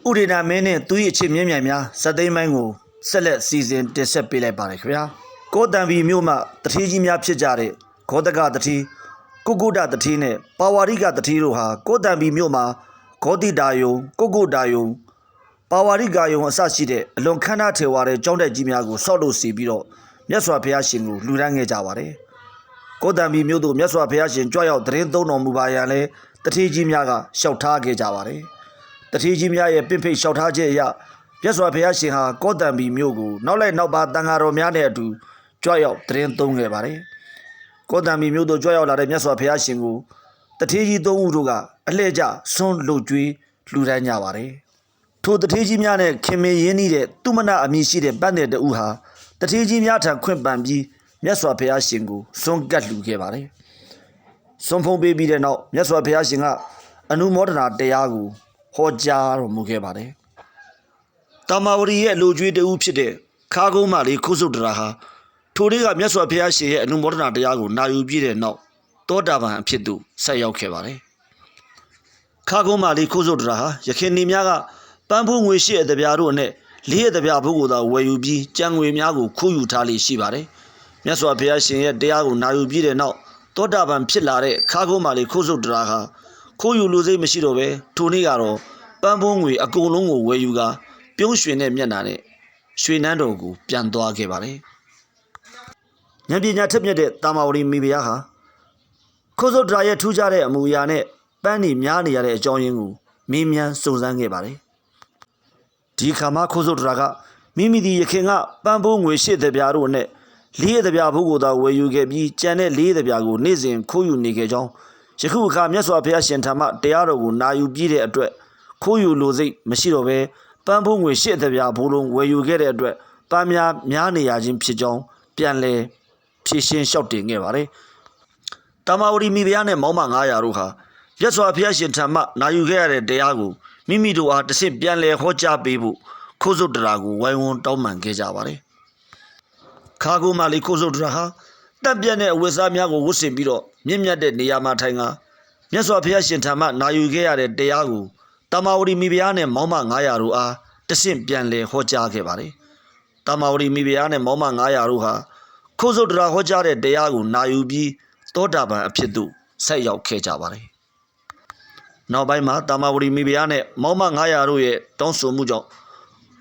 ဥဒေနာမင်းနဲ့သူ့ရဲ့အချစ်မြင့်မြတ်များဇက်သိမ်းပိုင်းကိုဆက်လက်စီစဉ်တင်ဆက်ပေးလိုက်ပါတယ်ခင်ဗျာကိုတံပီမြို့မှာတတိကြီးများဖြစ်ကြတဲ့ဂေါတကတတိကုကုဒတတိနဲ့ပါဝါရိကတတိတို့ဟာကိုတံပီမြို့မှာဂေါတိတာယုံကုကုတာယုံပါဝါရိကယုံအစရှိတဲ့အလွန်ခမ်းနားထေဝါတဲ့ကျောင်းတက်ကြီးများကိုဆောက်လုပ်စီပြီးတော့မြတ်စွာဘုရားရှင်ကိုလှူဒန်းခဲ့ကြပါတယ်ကိုတံပီမြို့သို့မြတ်စွာဘုရားရှင်ကြွရောက်တရင်သုံးတော်မူပါရန်လဲတတိကြီးများကလျှောက်ထားခဲ့ကြပါတယ်တတိကြီးများရဲ့ပင့်ဖိတ်လျှောက်ထားချက်အရမြတ်စွာဘုရားရှင်ဟာကောတံပီမြို့ကိုနောက်လိုက်နောက်ပါတန်ဃာတော်များနဲ့အတူကြွရောက်တရင်သုံးခဲ့ပါတယ်ကောတံပီမြို့သို့ကြွရောက်လာတဲ့မြတ်စွာဘုရားရှင်ကိုတတိကြီးသုံးဦးတို့ကအလှည့်ကျဆွန်းလှုပ်ကြွေးလှူဒန်းကြပါတယ်ထိုတတိကြီးများနဲ့ခင်မင်းရင်းနှီးတဲ့သူမနာအမည်ရှိတဲ့ပန်းတဲ့တူဟာတတိကြီးများထံခွင့်ပန်ပြီးမြတ်စွာဘုရားရှင်ကိုဆွန်းကပ်လှူခဲ့ပါတယ်ဆွန်းဖုံးပေးပြီးတဲ့နောက်မြတ်စွာဘုရားရှင်ကအနုမောဒနာတရားကိုဟောကြားတော်မူခဲ့ပါတယ်တာမာဝရီရဲ့လူကျွေးတူဖြစ်တဲ့ခါကုန်းမလေးခုစုတရာဟာထိုနေ့ကမြတ်စွာဘုရားရှင်ရဲ့အနုမောဒနာတရားကိုနာယူပြည့်တဲ့နောက်တောတာပန်အဖြစ်သို့ဆက်ရောက်ခဲ့ပါတယ်ခါကုန်းမလေးခုစုတရာဟာယခင်နေများကပန်းဖိုးငွေရှိတဲ့တပြားတို့နဲ့လေးရဲ့တပြားဘုတ်ကိုသာဝယ်ယူပြီးကြံငွေများကိုခိုးယူထားလေရှိပါတယ်မြတ်စွာဘုရားရှင်ရဲ့တရားကိုနာယူပြည့်တဲ့နောက်တောတာပန်ဖြစ်လာတဲ့ခါကုန်းမလေးခုစုတရာဟာခိုးယူလူစိတ်မရှိတော့ပဲထိုနေ့ကတော့ပန်းဖိုးငွေအကုန်လုံးကိုဝယ်ယူကာပြုံးရွှင်တဲ့မျက်နှာနဲ့ရွှေနန်းတော်ကိုပြန်သွားခဲ့ပါတယ်ဉာဏ်ပညာထက်မြက်တဲ့တာမာဝရီမိဖုရားဟာခိုးစုတ်ဒရာရဲ့ထူးခြားတဲ့အမူအရာနဲ့ပန်းနေများနေရတဲ့အကြောင်းရင်းကိုမေးမြန်းစုံစမ်းခဲ့ပါတယ်ဒီခါမှခိုးစုတ်ဒရာကမိမိဒီယခင်ကပန်းဖိုးငွေရှစ်တပြားတို့နဲ့လေးရတပြားဘုတ်ကိုသာဝယ်ယူခဲ့ပြီးကြံတဲ့လေးတပြားကိုနေ့စဉ်ခိုးယူနေခဲ့ကြောင်းယခုအခါမြတ်စွာဘုရားရှင်ထံမှတရားတော်ကိုနာယူပြီးတဲ့အတွက်ခိုးယူလိုစိတ်မရှိတော့ဘဲပန်းဖိုးငွေရှစ်တပြားဘိုးလုံးဝယ်ယူခဲ့တဲ့အတွက်ပန်းများနေရခြင်းဖြစ်ကြောင်းပြန်လဲဖြည့်ရှင်းလျှောက်တင်ခဲ့ပါတယ်တာမာဝရီမိဖုရားနဲ့မောင်မ900တို့ဟာမြတ်စွာဘုရားရှင်ထံမှနာယူခဲ့ရတဲ့တရားကိုမိမိတို့အားတစ်ဆင့်ပြန်လဲဟောကြားပေးဖို့ခိုးစုတ်တရာကိုဝိုင်းဝန်းတောင်းပန်ခဲ့ကြပါတယ်ခါကုန်းမလေးခိုးစုတ်တရာဟာတပ်ပြတ်တဲ့အဝတ်စားများကိုဝတ်ဆင်ပြီးတော့မြင့်မြတ်တဲ့နေရာမှာထိုင်ကမြတ်စွာဘုရားရှင်ထံမှနာယူခဲ့ရတဲ့တရားကိုတာမာဝရီမိဖုရားနဲ့မောင်မ900တို့အားတဆင့်ပြန်လဲဟောကြားခဲ့ပါတယ်တာမာဝရီမိဖုရားနဲ့မောင်မ900တို့ဟာခိုးစုတ်တရာဟောကြားတဲ့တရားကိုနာယူပြီးတောတာပန်အဖြစ်သို့ဆက်ရောက်ခဲ့ကြပါတယ်နောက်ပိုင်းမှာတာမာဝရီမိဖုရားနဲ့မောင်မ900တို့ရဲ့တောင်းဆိုမှုကြောင့်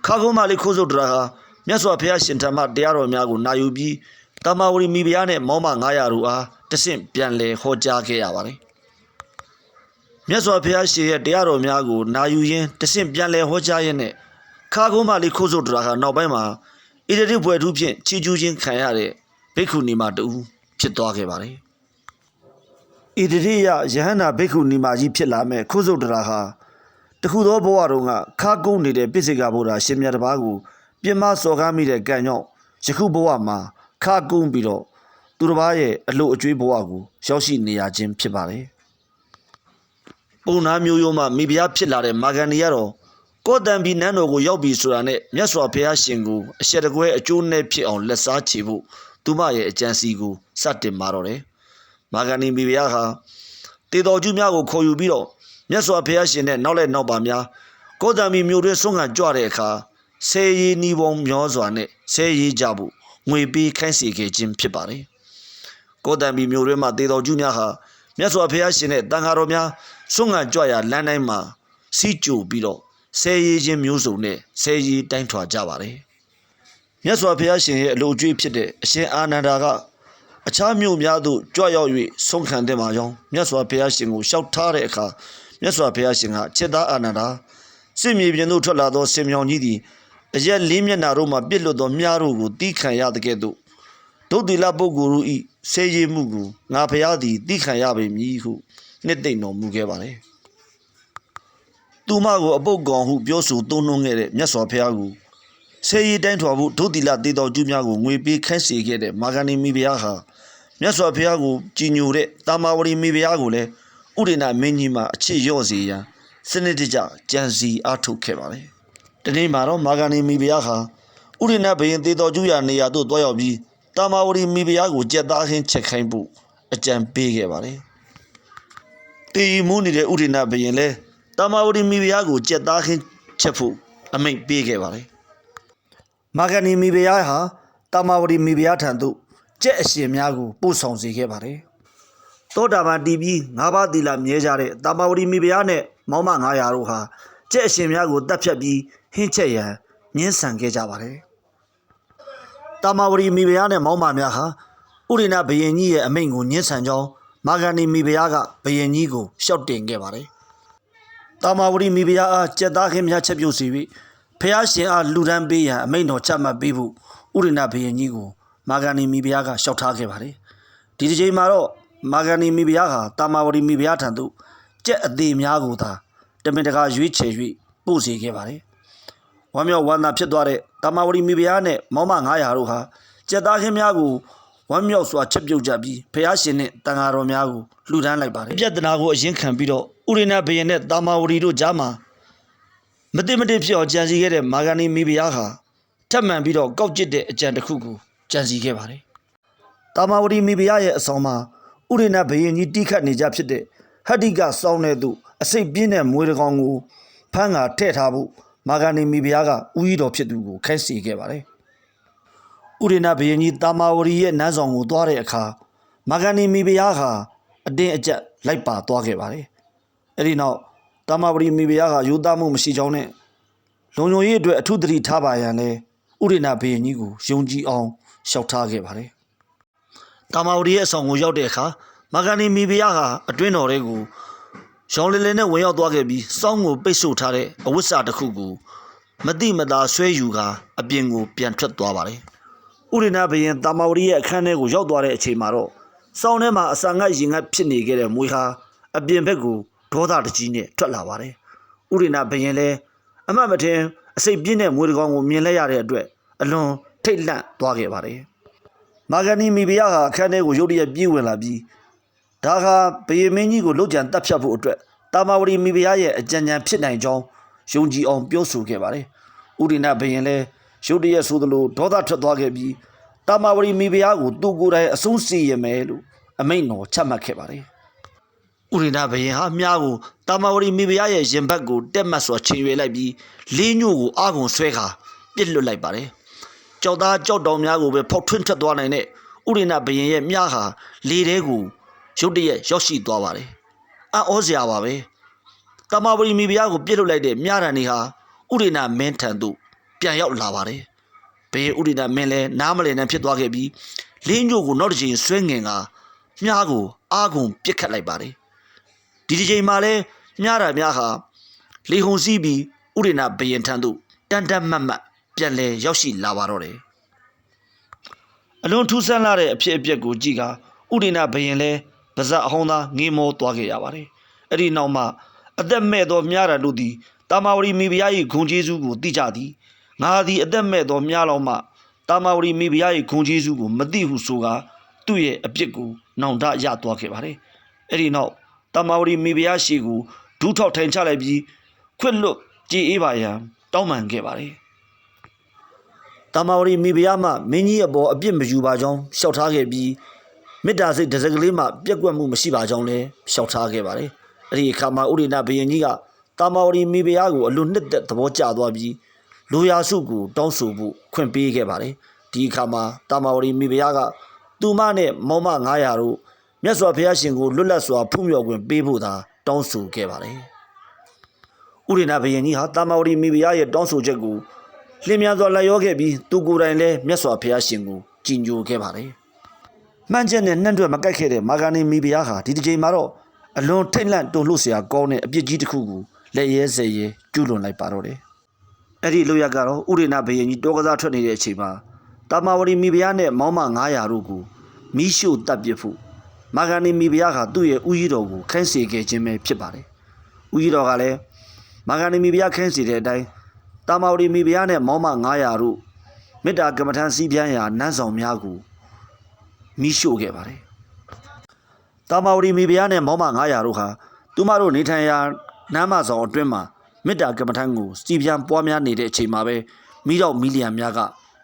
ခါကုန်းမလေးခိုးစုတ်တရာဟာမြတ်စွာဘုရားရှင်ထံမှတရားတော်များကိုနာယူပြီးတာမာဝရီမိဖုရားနဲ့မောင်မ900တို့အားတဆင့်ပြန်လဲဟောကြားခဲ့ရပါတယ်မြတ်စွာဘုရားရှင်ရဲ့တရားတော်များကိုနာယူရင်းတဆင့်ပြန်လဲဟောကြားရင်းနဲ့ခါကုန်းမလေးခိုးစုတ်တရာဟာနောက်ပိုင်းမှာဣတတိဘွယ်ထူးဖြင့်ချီကျူးခြင်းခံရတဲ့ဘိက္ခုနီမတူဖြစ်သွားခဲ့ပါတယ်ဣတတိယယဟန္တာဘိက္ခုနီမကြီးဖြစ်လာမဲ့ခိုးစုတ်တရာဟာတခုသောဘဝတုန်းကခါကုန်းနေတဲ့ပိစိကဗုဒ္ဓရှင်မြတ်တစ်ပါးကိုပြင်မစော်ကားမိတဲ့ကံကြောင့်ယခုဘဝမှာခါကုန်းပြီးတော့သူတစ်ပါးရဲ့အလို့အကျွေးဘဝကိုရောက်ရှိနေရခြင်းဖြစ်ပါတယ်ပုံနာမျိုးရိုးမှမိဖုရားဖြစ်လာတဲ့မာဂန္ဒီကတော့ကောတံပီနန်းတော်ကိုရောက်ပြီဆိုတာနဲ့မြတ်စွာဘုရားရှင်ကိုအရှက်တကွဲအကျိုးနဲ့ဖြစ်အောင်လက်စားချေဖို့သူမရဲ့အကြံစီကိုစတင်มาတော့တယ်မာဂန္ဒီမိဖုရားဟာတေတော်ကျူးများကိုခေါ်ယူပြီးတော့မြတ်စွာဘုရားရှင်နဲ့နောက်လက်နောက်ပါများကောတံပီမြို့တွင်ဆွမ်းခံကြွတဲ့အခါဆဲရီနီးပုံမျောစွာနဲ့ဆဲရီကြဖို့ငွေပေးခိုင်းစေခဲ့ခြင်းဖြစ်ပါတယ်ကောတံပီမြို့တွင်မှတေတော်ကျူးများဟာမြတ်စွာဘုရားရှင်နဲ့တန်ဃာတော်များဆွမ်းခံကြွရာလမ်းတိုင်းမှာစီးကြိုပြီးတော့ဆဲရီချင်းမျိုးစုံနဲ့ဆဲရီတိုင်းထွာကြပါတယ်မြတ်စွာဘုရားရှင်ရဲ့အလိုအကျွေးဖြစ်တဲ့အရှင်အာနန္ဒာကအခြားမြို့များသို့ကြွရောက်၍ဆုံးခံတဲ့မှာကြောင်းမြတ်စွာဘုရားရှင်ကိုလျှောက်ထားတဲ့အခါမြတ်စွာဘုရားရှင်ကချစ်သားအာနန္ဒာစစ်မြေပြင်သို့ထွက်လာသောဆင်မြောင်ကြီးသည်အရက်လေးမျက်နှာတို့မှပြစ်လွတ်သောမြားတို့ကိုတီးခံရတဲ့ကဲ့သို့ဒုတိလပုဂ္ဂိုလ်တို့၏ဆဲရီမှုကိုငါဘုရားသည်တီးခံရပေမည်ဟုနှစ်သိမ့်တော်မူခဲ့ပါတယ်သူမကိုအပုတ်ကောင်ဟုပြောဆိုသုံးနှုန်းခဲ့တဲ့မြတ်စွာဘုရားကိုဆဲရီတိုင်းထွာဖို့ဒုတိလတေတော်ကျူးများကိုငွေပေးခိုင်းစေခဲ့တဲ့မာဂန္ဒီမိဖုရားဟာမြတ်စွာဘုရားကိုကြည်ညိုတဲ့တာမာဝရီမိဖုရားကိုလည်းဥဒေနာမင်းကြီးမှာအချစ်လျော့စေရန်စနစ်တကျကြံစီအားထုတ်ခဲ့ပါတယ်ဒီနေ့မှာတော့မာဂန္ဒီမိဖုရားဟာဥဒေနာဘယင်တေတော်ကျူးရာနေရာသို့တွားရောက်ပြီးတာမာဝရီမိဖုရားကိုကြက်သားခင်းချက်ခိုင်းဖို့အကြံပေးခဲ့ပါတယ်တေရီမူးနေတဲ့ဥဒေနာဘယင်လည်းတာမာဝရီမိဖုရားကိုကြက်သားခင်း ချက်ဖို့အမိန့်ပေးခဲ့ပါတယ်။မာဂနီမီဘုရားဟာတာမာဝတီမီဘုရားထံသို့ကြက်အရှင်များကိုပို့ဆောင်စေခဲ့ပါတယ်။သောတာပန်တည်ပြီး၅ပါးသီလမြဲကြတဲ့တာမာဝတီမီဘုရားနဲ့မောင်မ900တို့ဟာကြက်အရှင်များကိုတပ်ဖြတ်ပြီးဟင်းချက်ရန်ညှင်းဆန်ခဲ့ကြပါတယ်။တာမာဝတီမီဘုရားနဲ့မောင်မများဟာဥရိဏဘုရင်ကြီးရဲ့အမိန့်ကိုညှင်းဆန်ကြောင်းမာဂနီမီဘုရားကဘုရင်ကြီးကိုရှောက်တင်ခဲ့ပါတယ်။တာမာဝတီမီဘုရားအားကြက်သားခင်းများချက်ပြုတ်စီပြီးဖျားရှင်အားလူဒန်းပေးရန်အမိန့်တော်ချမှတ်ပေးဖို့ဥရိဏဘုရင်ကြီးကိုမာဂနီမီဘုရားကရှောက်ထားခဲ့ပါတယ်။ဒီတစ်ချိန်မှာတော့မာဂနီမီဘုရားဟာတာမာဝတီမီဘုရားထံသို့ကြက်အသေးများကိုသာတမင်တကာရွေးချယ်၍ပို့စေခဲ့ပါတယ်။ဝမ်းမြောက်ဝမ်းသာဖြစ်သွားတဲ့တာမာဝတီမီဘုရားနဲ့မောင်မ900တို့ဟာကြက်သားခင်းများကိုဝမ်းမြောက်စွာချက်ပြုတ်ကြပြီးဖျားရှင်နဲ့တန်ဃာတော်များကိုလှူဒန်းလိုက်ပါတယ်။ပြဿနာကိုအရင်ခံပြီးတော့ဥရိဏဘုရင်နဲ့တာမာဝတီတို့ကြားမှာမတိမတိဖြစ်အောင်ကြံစည်ခဲ့တဲ့မာဂနီမီဘုရားဟာထပ်မံပြီးတော့ကောက်ကျစ်တဲ့အကြံတစ်ခုကိုကြံစည်ခဲ့ပါတယ်။တာမာဝတီမီဘုရားရဲ့အဆောင်မှာဥရိဏဘုရင်ကြီးတိခတ်နေကြဖြစ်တဲ့ဟတ္တိကစောင်းတဲ့သူအစိတ်ပြင်းတဲ့မွေးတကောင်ကိုဖမ်းကာထည့်ထားဖို့မာဂနီမီဘုရားကဦးကြီးတော်ဖြစ်သူကိုခိုင်းစေခဲ့ပါတယ်။ဥရိဏဘုရင်ကြီးတာမာဝတီရဲ့နန်းဆောင်ကိုသွားတဲ့အခါမာဂနီမီဘုရားဟာအတင်းအကျပ်လိုက်ပါသွားခဲ့ပါတယ်။အဲဒီနောက်တာမာဝတီမီဘုရားကယူသားမှုမရှိကြောင်းနဲ့လုံခြုံရေးအတွက်အထူးသတိထားပါရန်လဲဥရိဏဘုရင်ကြီးကိုယုံကြည်အောင်လျှောက်ထားခဲ့ပါတယ်။တာမာဝတီရဲ့အဆောင်ကိုရောက်တဲ့အခါမာဂနီမီဘုရားဟာအတွင်းတော်တွေကိုရောင်လည်လည်နဲ့ဝင်ရောက်သွားခဲ့ပြီးစောင်းကိုပိတ်ဆို့ထားတဲ့အဝိစာတစ်ခုကိုမတိမတာဆွဲယူကာအပြင်ကိုပြန်ထွက်သွားပါတယ်။ဥရိဏဘုရင်တာမာဝတီရဲ့အခန်းထဲကိုရောက်သွားတဲ့အချိန်မှာတော့စောင်းထဲမှာအစာငတ်ရင်ငတ်ဖြစ်နေခဲ့တဲ့မွေဟာအပြင်ဘက်ကိုဒေါသတကြီးနဲ့ထွက်လာပါတယ်။ဥရိဏဘုရင်လည်းအမှတ်မထင်အစိတ်ပြင်းတဲ့မွေတကောင်ကိုမြင်လိုက်ရတဲ့အတွက်အလွန်ထိတ်လန့်သွားခဲ့ပါတယ်။မာဂနီမီဘုရားဟာအခန်းထဲကိုရုတ်တရက်ပြေးဝင်လာပြီးဒါကဘုရင်မင်းကြီးကိုလှုပ်ကြံတပ်ဖြတ်ဖို့အတွက်တာမာဝတီမီဘုရားရဲ့အကြံဉာဏ်ဖြစ်နိုင်ကြောင်းယုံကြည်အောင်ပြောဆိုခဲ့ပါတယ်။ဥရိဏဘုရင်လည်းရုတ်တရက်ဆိုသလိုဒေါသထွက်သွားခဲ့ပြီးတာမာဝတီမီဘုရားကိုသူ့ကိုယ်တိုင်အဆုံးစီရင်မယ်လို့အမိန့်တော်ချမှတ်ခဲ့ပါတယ်။ဥရိဏဘုရင်ဟာမြားကိုတာမာဝတီမီဘုရားရဲ့ရင်ဘတ်ကိုတက်မတ်စွာချိန်ရွယ်လိုက်ပြီးလေးညို့ကိုအာကုံဆွဲခါပြစ်လွတ်လိုက်ပါတယ်။ကြောက်သားကြောက်တောင်များကိုပဲဖောက်ထွင်းထွက်သွားနိုင်တဲ့ဥရိဏဘုရင်ရဲ့မြားဟာလေထဲကိုရုတ်တရက်ရောက်ရှိသွားပါတယ်။အံ့ဩစရာပါပဲ။တာမာဝတီမီဘုရားကိုပြစ်လွတ်လိုက်တဲ့မြားတန်တွေဟာဥရိဏမင်းထံသို့ပြန်ရောက်လာပါတယ်။ဘုရင်ဥရိဏမင်းလည်းနားမလည်နိုင်ဖြစ်သွားခဲ့ပြီးလေးညို့ကိုနောက်တစ်ချိန်ဆွဲငင်ကမြားကိုအာကုံပြစ်ခတ်လိုက်ပါတယ်။ဒီတစ်ချိန်မှာလည်းမြားတာများဟာလေဟုန်စီးပြီးဥရိဏဘုရင်ထံသို့တန်တန်မတ်မတ်ပြန်လဲရောက်ရှိလာပါတော့တယ်။အလွန်ထူးဆန်းလာတဲ့အဖြစ်အပျက်ကိုကြည့်ကဥရိဏဘုရင်လည်းပါဇက်အဟောင်းသားငေးမောသွားခဲ့ရပါတယ်။အဲ့ဒီနောက်မှာအသက်မဲ့သောမြားတန်တို့သည်တာမာဝတီမီဘုရား၏ဂုဏ်ကျေးဇူးကိုသိကြသည်။ငါသည်အသက်မဲ့သောမြားလောင်းမှတာမာဝတီမီဘုရား၏ဂုဏ်ကျေးဇူးကိုမသိဟုဆိုကာသူ့ရဲ့အပြစ်ကိုနောင်တရသွားခဲ့ပါတယ်။အဲ့ဒီနောက်တာမာဝတီမီဘုရားရှိကိုဒူးထောက်ထိုင်ချလိုက်ပြီးခွင့်လွတ်ကြည်အေးပါရန်တောင်းပန်ခဲ့ပါတယ်။တာမာဝတီမီဘုရားမှမင်းကြီးအပေါ်အပြစ်မယူပါကြောင်းလျှောက်ထားခဲ့ပြီးမေတ္တာစိတ်တစ်စက်ကလေးမှပြက်ကွက်မှုမရှိပါကြောင်းလည်းလျှောက်ထားခဲ့ပါတယ်။အဲ့ဒီအခါမှာဥရိဏဘုရင်ကြီးကတာမာဝတီမီဘုရားကိုအလွန်နှစ်သက်သဘောကျသွားပြီးလူရာစုကိုတောင်းဆိုဖို့ခွင့်ပေးခဲ့ပါတယ်။ဒီအခါမှာတာမာဝတီမီဘုရားကသူမနဲ့မောင်မ900တို့မြတ်စွာဘုရားရှင်ကိုလွတ်လပ်စွာဖူးမြော်ခွင့်ပေးဖို့သာတောင်းဆိုခဲ့ပါတယ်။ဥရိဏဘုရင်ကြီးဟာတာမာဝတီမီဘုရားရဲ့တောင်းဆိုချက်ကိုလျင်မြန်စွာလိုက်ရောခဲ့ပြီးသူကိုယ်တိုင်လည်းမြတ်စွာဘုရားရှင်ကိုကြည်ညိုခဲ့ပါတယ်။မှန်ချက်နဲ့နှံ့တွက်မကိုက်ခဲ့တဲ့မာဂနီမီဘုရားဟာဒီတစ်ချိန်မှာတော့အလွန်ထိတ်လန့်တုန်လှုပ်စရာကောင်းတဲ့အပြစ်ကြီးတစ်ခုကိုလက်ရဲစဲရဲကျူးလွန်လိုက်ပါတော့တယ်။အဲ့ဒီလိုရကတော့ဥရိဏဘုရင်ကြီးတောကစားထွက်နေတဲ့အချိန်မှာတာမာဝတီမီဘုရားနဲ့မောင်မ900တို့ကိုမီးရှို့တပ်ပစ်ဖို့မာဂနီမီဘုရားကသူ့ရဲ့ဦးကြီးတော်ကိုခိုင်းစေခဲ့ခြင်းပဲဖြစ်ပါတယ်။ဦးကြီးတော်ကလည်းမာဂနီမီဘုရားခိုင်းစေတဲ့အတိုင်းတာမာဝတီမီဘုရားနဲ့မောင်မ900တို့မေတ္တာကမ္မထံစီးပြန်းရာနန်းဆောင်များကိုမီးရှို့ခဲ့ပါတယ်။တာမာဝတီမီဘုရားနဲ့မောင်မ900တို့ဟာသူမတို့နေထိုင်ရာနန်းမဆောင်အတွင်းမှာမေတ္တာကမ္မထံကိုစီးပြန်းပွားများနေတဲ့အချိန်မှာပဲမိတော့မီလီယံများက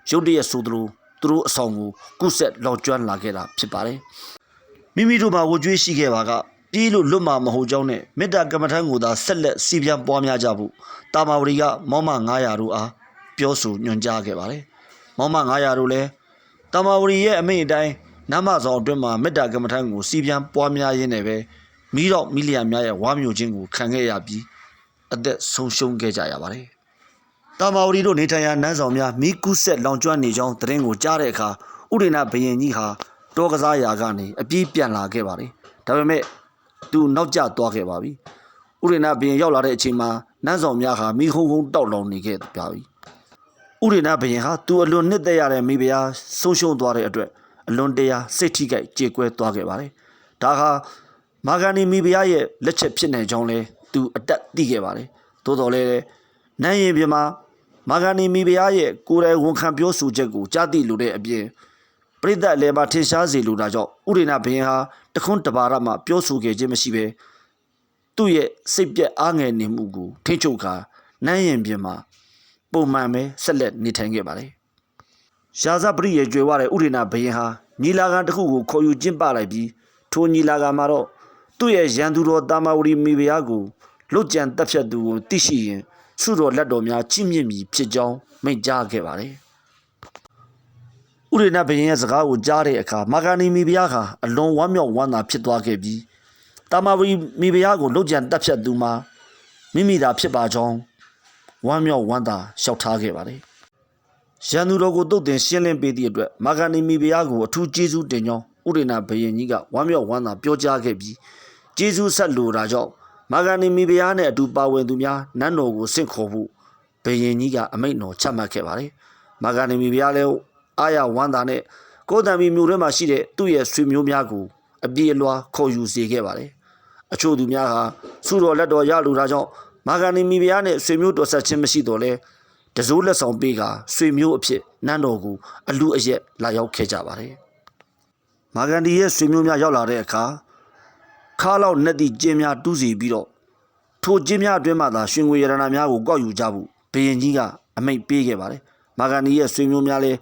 ရုတ်တရက်ဆိုသလိုသူတို့အဆောင်ကိုကုဆက်လောက်ကျွမ်းလာခဲ့တာဖြစ်ပါတယ်။မိမိတို့မှာဝကြွေးရှိခဲ့ပါက ပြေးလို့လွတ်မှာမဟုတ်ကြောင်းနဲ့မေတ္တာကမ္မထံကိုသာဆက်လက်စီပြန်ပွားများကြဖို့တာမာဝတီကမောင်မ900တို့အားပြောဆိုညွှန်ကြားခဲ့ပါတယ်။မောင်မ900တို့လည်းတာမာဝတီရဲ့အမိန့်အတိုင်းနမဆောင်အတွင်းမှာမေတ္တာကမ္မထံကိုစီပြန်ပွားများရင်းနဲ့ပဲမိတော့မိလျံများရဲ့ဝါမျိုးချင်းကိုခံခဲ့ရပြီးအသက်ဆုံးရှုံးခဲ့ကြရပါတယ်။တာမာဝတီတို့နေထိုင်ရာနန်းဆောင်များမိကူးဆက်လောင်ကျွမ်းနေကြောင်းသတင်းကိုကြားတဲ့အခါဥဒိဏဘယင်ကြီးဟာတောကစားရာကနေအပြေးပြန်လာခဲ့ပါတယ်။ဒါပေမဲ့သူနောက်ကျသွားခဲ့ပါပြီ။ဥဒိဏဘယင်ရောက်လာတဲ့အချိန်မှာနန်းဆောင်များဟာမိဟုံဟုံတောက်လောင်နေခဲ့ပါပြီ။ဥဒိဏဘယင်ဟာသူအလွန်နှစ်သက်ရတဲ့မိဖုရားဆုံးရှုံးသွားတဲ့အတွက်အလွန်တရာစိတ်ထိခိုက်ကြေကွဲသွားခဲ့ပါတယ်။ဒါဟာမာဂန်နီမိဖုရားရဲ့လက်ချက်ဖြစ်နေကြောင်းလဲသူအတက်သိခဲ့ပါတယ်။သို့တော်လည်းနန်းရင်ပြမှာမာဂန်နီမိဖုရားရဲ့ကိုယ်တိုင်ဝန်ခံပြောဆိုချက်ကိုကြားသိလို့တဲ့အပြင်ပရိသတ်လည်းမထင်ရှားစေလိုတာကြောင့်ဥဒိဏဘယင်ဟာတခွန်းတပါရမှပြောဆိုခဲ့ခြင်းမရှိဘဲသူ့ရဲ့စိတ်ပြက်အားငယ်နေမှုကိုထိချုပ်ကာနန်းရင်ပြင်မှာပုံမှန်ပဲဆက်လက်နေထိုင်ခဲ့ပါတယ်။ရှားစပရိရဲ့ကြွယ်ဝတဲ့ဥဒိဏဘယင်ဟာညီလာခံတစ်ခုကိုခေါ်ယူကျင်းပလိုက်ပြီးထိုညီလာခံမှာတော့သူ့ရဲ့ရန်သူတော်တာမာဝတီမိဖုရားကိုလွတ်ကြံတပ်ဖြတ်သူကိုသိရှိရင်ဆုတော်လက်တော်များချီးမြှင့်မည်ဖြစ်ကြောင်းမိန့်ကြားခဲ့ပါတယ်။ဥဒိဏဘယင်ရဲ့စကားကိုကြားတဲ့အခါမာဂန်နီမိဖုရားဟာအလွန်ဝမ်းမြောက်ဝမ်းသာဖြစ်သွားခဲ့ပြီးတာမာဝတီမိဖုရားကိုလွတ်ကြံတပ်ဖြတ်သူမှာမိမိသာဖြစ်ပါကြောင်းဝမ်းမြောက်ဝမ်းသာလျှောက်ထားခဲ့ပါတယ်။ရန်သူတော်ကိုတုတ်တင်ရှင်းလင်းပေးသည့်အတွက်မာဂန်နီမိဖုရားကိုအထူးကျေးဇူးတင်ကြောင်းဥဒိဏဘယင်ကြီးကဝမ်းမြောက်ဝမ်းသာပြောကြားခဲ့ပြီးကျေးဇူးဆက်လိုတာကြောင့်မာဂန်နီမိဖုရားနဲ့အတူပါဝင်သူများနန်းတော်ကိုဆင့်ခေါ်ဖို့ဘယင်ကြီးကအမိန့်တော်ချမှတ်ခဲ့ပါတယ်။မာဂန်နီမိဖုရားလည်းအာရဝမ်းသာနဲ့ကိုတံမီမြို့ထဲမှာရှိတဲ့သူ့ရဲ့ဆွေမျိုးများကိုအပြေအလွှာခေါ်ယူစေခဲ့ပါတယ်။အချို့သူများဟာဆုတော်လက်တော်ရလိုတာကြောင့်မာဂန်နီမိဖုရားနဲ့ဆွေမျိုးတော်ဆက်ခြင်းမရှိတော့လဲတစိုးလက်ဆောင်ပေးကဆွေမျိုးအဖြစ်နန်းတော်ကိုအလူအယက်လာရောက်ခဲ့ကြပါတယ်။မာဂန်ဒီရဲ့ဆွေမျိုးများရောက်လာတဲ့အခါခါလောက်နဲ့သည့်ကျင်းများတူးစီပြီးတော့ထိုကျင်းများအတွင်းမှသာရွှေငွေရတနာများကိုကောက်ယူကြဖို့ဘယင်ကြီးကအမိန့်ပေးခဲ့ပါတယ်။မာဂန်ဒီရဲ့ဆွေမျိုးများလည်း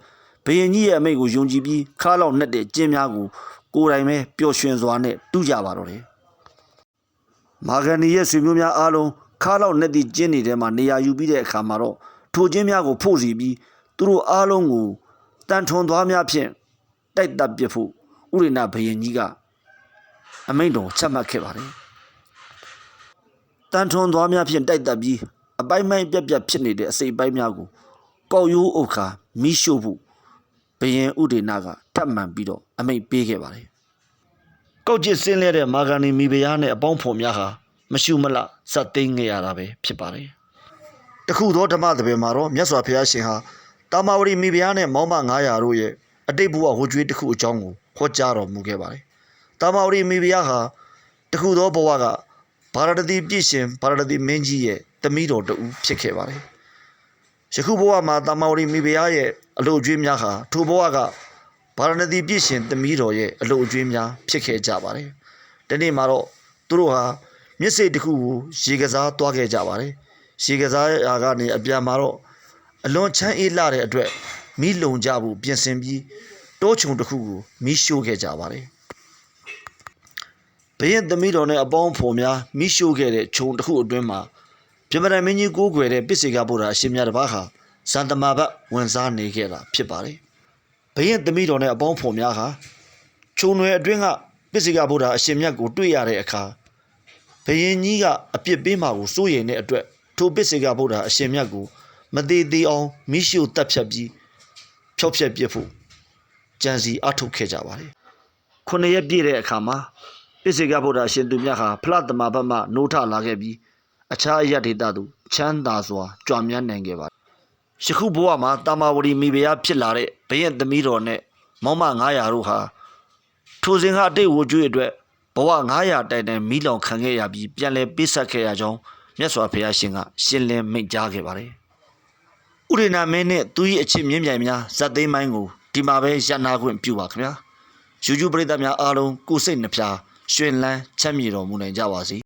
ဘယင်ကြီးရဲ့အမိန့်ကိုယုံကြည်ပြီးခါလောက်နဲ့တဲ့ကျင်းများကိုကိုယ်တိုင်ပဲပျော်ရွှင်စွာနဲ့တူးကြပါတော့တယ်။မာဂန်ဒီရဲ့ဆွေမျိုးများအားလုံးခါလောက်နဲ့သည့်ကျင်းတွေထဲမှာနေရာယူပြီးတဲ့အခါမှာတော့ထိုကျင်းများကိုဖို့စီပြီးသူတို့အားလုံးကိုတန်ထွန်သွားများဖြင့်တိုက်တပ်ပစ်ဖို့ဥဒိဏဘယင်ကြီးကအမိန့်တော်ချမှတ်ခဲ့ပါတယ်။တန်ထွန်သွားများဖြင့်တိုက်တပ်ပြီးအပိုင်းပိုင်းပြက်ပြက်ဖြစ်နေတဲ့အစိပ်ပိုင်းများကိုကောက်ရိုးအုပ်ခါမိရှို့ဖို့ဘယင်ဥဒိဏကထပ်မံပြီးတော့အမိန့်ပေးခဲ့ပါတယ်။ကောက်ကျစ်ဆင်းလဲတဲ့မာဂန်နီမိဖုရားနဲ့အပေါင်းဖော်များဟာမရှုမလစက်သိမ်းခဲ့ရတာပဲဖြစ်ပါတယ်။တခုသောဓမ္မသဘင်မှာတော့မြတ်စွာဘုရားရှင်ဟာတာမာဝတီမိဖုရားနဲ့မောင်မ900တို့ရဲ့အတိတ်ဘဝဟိုကြွေးတစ်ခုအကြောင်းကိုဟောကြားတော်မူခဲ့ပါတယ်။တာမာဝတီမိဖုရားဟာတခုသောဘဝကဗာရတတိပြည့်ရှင်ဗာရတတိမင်းကြီးရဲ့သမီးတော်တူဖြစ်ခဲ့ပါတယ်။ယခုဘဝမှာတာမာဝတီမိဖုရားရဲ့အလို့အကျွေးများဟာထိုဘဝကဗာရတတိပြည့်ရှင်သမီးတော်ရဲ့အလို့အကျွေးများဖြစ်ခဲ့ကြပါတယ်။ဒီနေ့မှာတော့သူတို့ဟာမျက်စိတစ်ခုကိုရေကစားသွားခဲ့ကြပါတယ်။ရေကစားရာကနေအပြန်မှာတော့အလွန်ချမ်းအေးလာတဲ့အတွက်မီးလုံကြဖို့ပြင်ဆင်ပြီးတောချုံတစ်ခုကိုမီးရှို့ခဲ့ကြပါတယ်။ဘယင်သမီးတော်နဲ့အပေါင်းဖော်များမီးရှို့ခဲ့တဲ့ခြုံတစ်ခုအတွင်းမှာပြမရမင်းကြီးကိုးကွယ်တဲ့ပစ္စေကဗုဒ္ဓအရှင်မြတ်တစ်ပါးဟာဇန်တမာဘတ်ဝင်စားနေခဲ့တာဖြစ်ပါတယ်။ဘယင်သမီးတော်နဲ့အပေါင်းဖော်များဟာခြုံွယ်အတွင်းကပစ္စေကဗုဒ္ဓအရှင်မြတ်ကိုတွေ့ရတဲ့အခါဘယင်ကြီးကအပြစ်ပေးမှာကိုစိုးရိမ်တဲ့အတွက်ထိုပစ္စေကဗုဒ္ဓအရှင်မြတ်ကိုမသေးသေးအောင်မိရှို့တပ်ဖြတ်ပြီးဖျောက်ဖျက်ပစ်ဖို့ကြံစီအထုတ်ခဲ့ကြပါတယ်။ခုနှစ်ရက်ပြည့်တဲ့အခါမှာပစ္စေကဗုဒ္ဓအရှင်သူမြတ်ဟာဖလားတမာဘတ်မှနိုးထလာခဲ့ပြီးအခြားအရဒေသသို့ချမ်းသာစွာကြွမြန်းနိုင်ခဲ့ပါတယ်။ယခုဘဝမှာတာမာဝတီမိဖုရားဖြစ်လာတဲ့ဘယင်သမီးတော်နဲ့မောင်မ900တို့ဟာထိုစဉ်ကအတိတ်ဝကျွေးအတွက်ဘဝ900တိုင်တိုင်မီးလောင်ခံခဲ့ရပြီးပြန်လည်ပေးဆက်ခဲ့ရကြောင်းမြတ်စွာဘုရားရှင်ကရှင်းလင်းမိန့်ကြားခဲ့ပါတယ်။ဥဒိဏမင်းနဲ့သူ၏အချစ်မြင့်မြတ်များဇတ်သိမ်းပိုင်းကိုဒီမှာပဲရနာခွင့်ပြုပါခင်ဗျာ။ YouTube ပရိသတ်များအားလုံးကိုယ်စိတ်နှဖျားရွှင်လန်းချမ်းမြေတော်မူနိုင်ကြပါစေ။